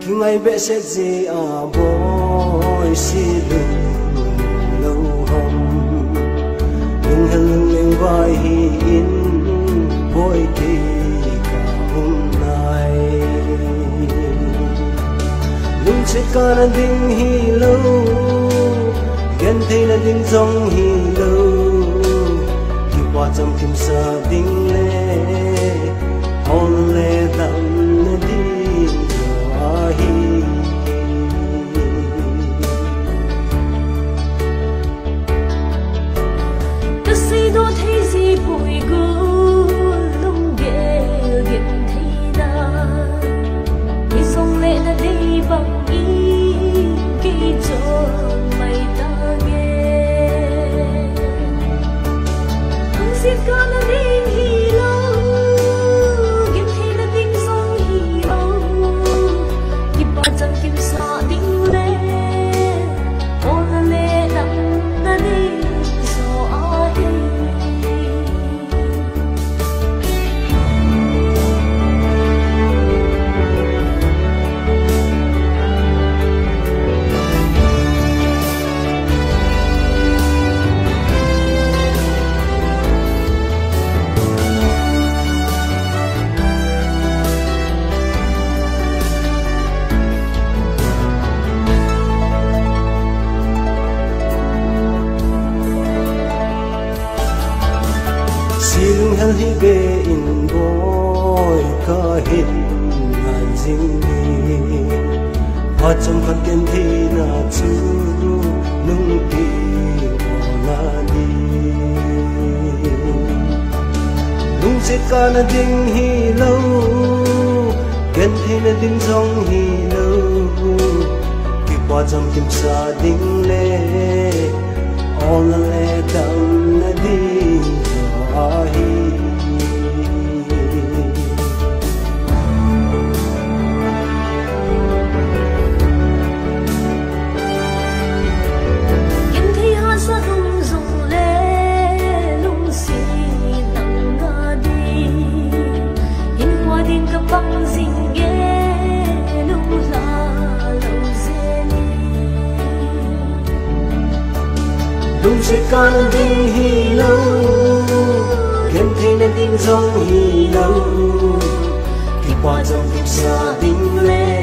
khi ngày bé sẽ gì boy si lưng lâu hồng lưng hân lưng vai in boy thì cả hôm nay lưng sẽ cả là đinh hi lâu ghen thì là đinh dòng hi lâu khi qua trong kim sa đinh lệ hôn lệ đậm đi gió hi tất si đô thấy gì bụi gù lung ghê ghiền thấy na đi sông lệ là đi bằng ý kỳ cho mày ta nghe không xiết con là đi hi lâu ghiền thấy là đinh sông hi âu kịp ba trăm kim sa đinh lệ ôn là lệ nặng là đi gió hi xin hân hi bê in boy ca hin ngàn dinh đi hoa trong khăn kiên thi na chu nung đi na đi nung sẽ ca na dinh hi lâu kiên thi na dinh dòng hi lâu khi qua trong kim sa đinh lệ on lệ đậm na đi lung sẽ ca nên đinh hi lâu khen thế nên đinh dòng hi lâu khi qua trong kim sa đinh lệ